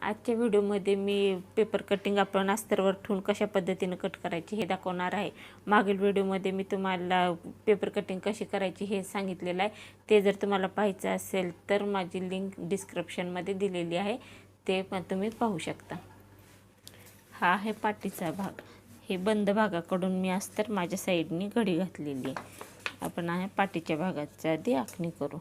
आजच्या व्हिडिओमध्ये मी paper cutting आपण अस्तरवर ठेवून कशा पद्धतीने कट करायची हे दाखवणार आहे। मागील व्हिडिओमध्ये मी तुम्हाला पेपर कटिंग कशी करायची हे सांगितलेलं आहे। ते जर तुम्हाला पाहायचं असेल तर माझी लिंक डिस्क्रिप्शनमध्ये दिलेली आहे, ते पण तुम्ही पाहू शकता। हा आहे पाठीचा भाग। हे बंद भागाकडून मी अस्तर माझ्या साईडनी घडी घातलेली आहे। आपण आहे पाठीच्या भागाची आधी आखणी करू।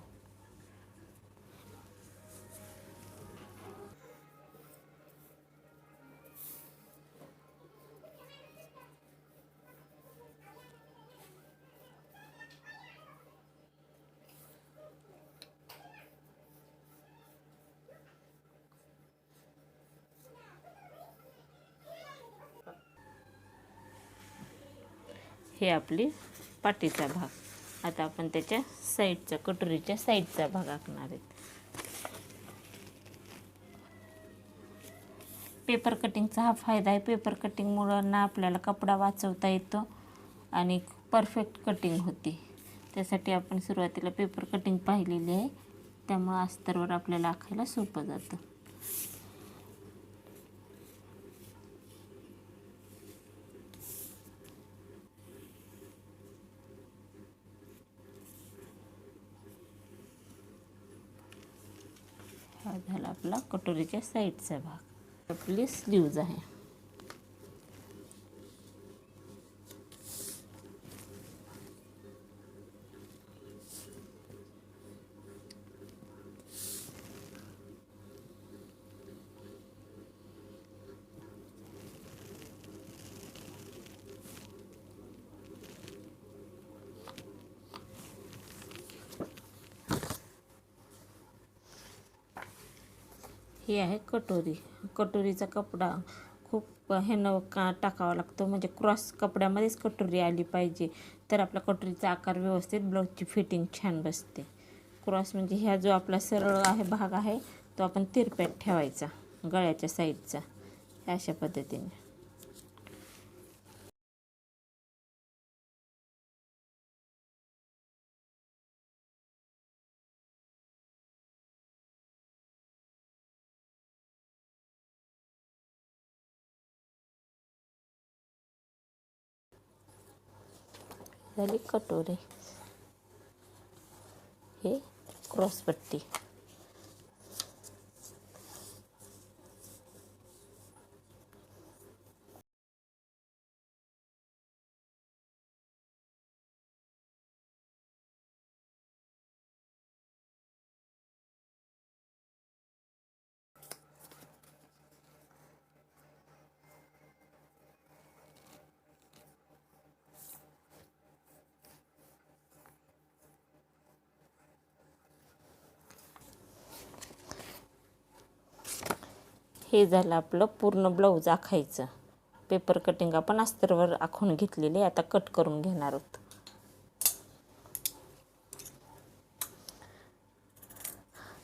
हे आपली पाठीचा भाग। आता आपण त्याच्या साईडचा कटोरीच्या साईडचा भाग आखणार आहे। पेपर कटिंगचा हा फायदा आहे। पेपर कटिंगमुळे ना आपल्याला कपडा वाचवता येतो आणि परफेक्ट कटिंग होते। त्यासाठी आपण सुरुवातीला पेपर कटिंग पाहिलेली आहे, त्यामुळे अस्तरवर आपल्याला आखायला सोपं जातं। हा झाला आपला कटोरीच्या साईडचा भाग। आपली स्लीव्ज आहे। ही आहे कटोरी। कटोरीचा कपडा खूप ह्यानं टाकावा लागतो, म्हणजे क्रॉस कपड्यामध्येच कटोरी आली पाहिजे, तर आपला कटोरीचा आकार व्यवस्थित ब्लाऊजची फिटिंग छान बसते। क्रॉस म्हणजे ह्या जो आपला सरळ आहे भाग आहे तो आपण तिरप्यात ठेवायचा गळ्याच्या साईडचा, अशा पद्धतीने। झाली कटोरी। हे क्रॉस पट्टी। हे झालं आपलं पूर्ण ब्लाऊज आखायचं। पेपर कटिंग आपण अस्तरवर आखून घेतलेले, आता कट करून घेणार आहोत।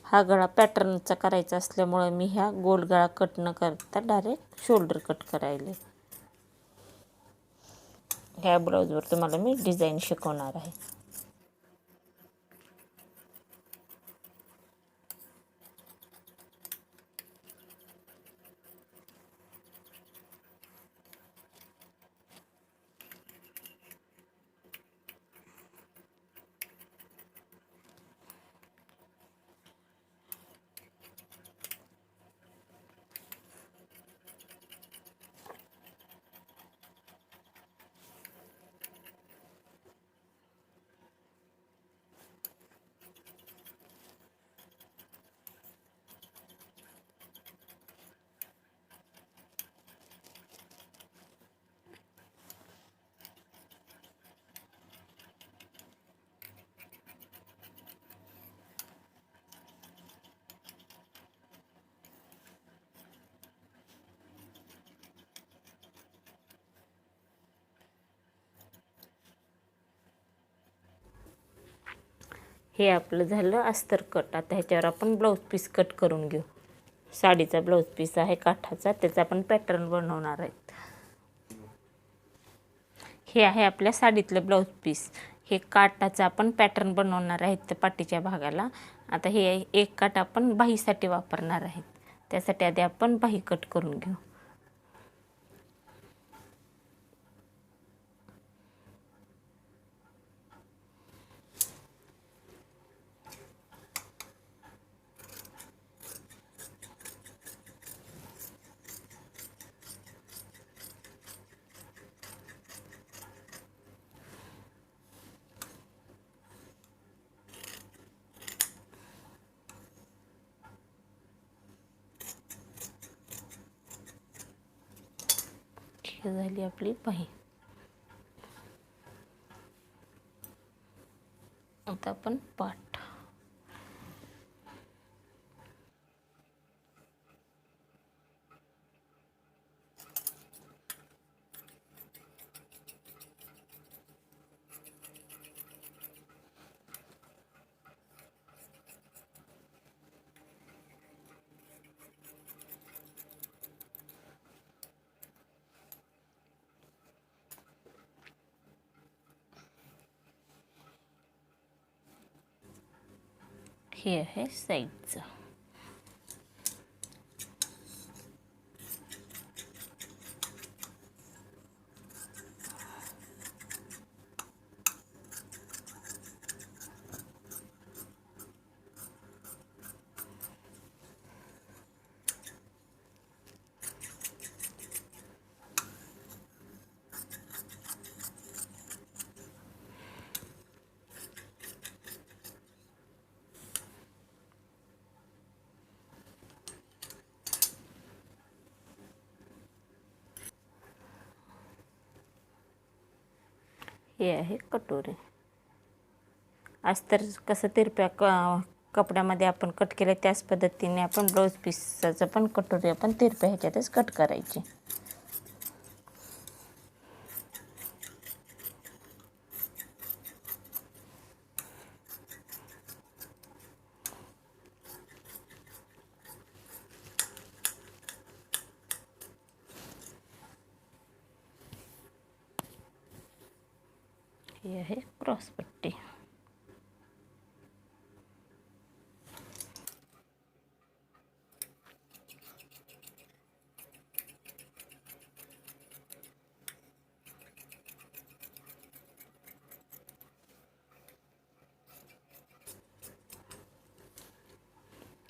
हा गळा पॅटर्नचा करायचा असल्यामुळे मी ह्या गोल गळा कट न करता डायरेक्ट शोल्डर कट करायले। ह्या ब्लाऊजवर तुम्हाला मी डिझाईन शिकवणार आहे। हे आपलं झालं अस्तर कट। आता ह्याच्यावर आपण ब्लाऊज पीस कट करून घेऊ। साडीचा ब्लाऊज पीस आहे काठाचा, त्याचा आपण पॅटर्न बनवणार आहे। हे आहे आपल्या साडीतलं ब्लाऊज पीस। हे काठाचा आपण पॅटर्न बनवणार आहे त्या पाठीच्या भागाला। आता हे एक काठ आपण बाहीसाठी वापरणार आहे, त्यासाठी आधी आपण बाही कट करून घेऊ. ही झाली आपली बाही. आता आपण पाठ. हे आहे साईडचं. हे आहे कटोरी. अस्तर कसं तिरप्या कपड्यामध्ये आपण कट केलं त्याच पद्धतीने आपण ब्लाऊज पीसचं पण कटोरी आपण तिरप्या ह्याच्यातच कट करायची. ही आहे क्रॉस पट्टी.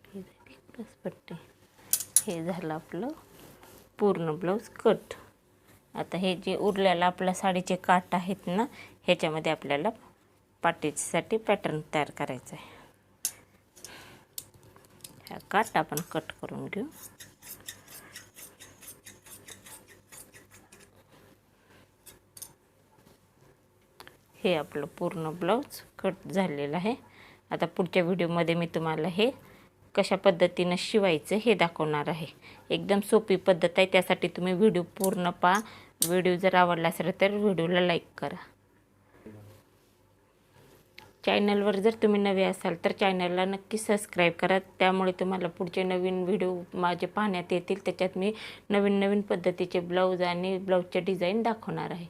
ही झाली क्रॉस पट्टी. हे झालं आपलं पूर्ण ब्लाऊज कट. आता हे जे उरलेलं आपल्या साडीचे काठ आहेत ना, ह्याच्यामध्ये आपल्याला पाठीसाठी पॅटर्न तयार करायचा आहे. हा काठ आपण कट करून घेऊ. हे आपलं पूर्ण ब्लाऊज कट झालेलं आहे. आता पुढच्या व्हिडिओमध्ये मी तुम्हाला हे कशा पद्धतीनं शिवायचं हे दाखवणार आहे. एकदम सोपी पद्धत आहे. त्यासाठी तुम्ही व्हिडिओ पूर्ण पहा. व्हिडिओ जर आवडला असेल तर व्हिडिओला लाईक करा. चॅनलवर जर तुम्ही नवे असाल तर चॅनलला नक्की सबस्क्राईब करा. त्यामुळे तुम्हाला पुढचे नवीन व्हिडिओ माझे पाहण्यात येतील. त्याच्यात मी नवीन पद्धतीचे ब्लाऊज आणि ब्लाऊजचे डिझाईन दाखवणार आहे.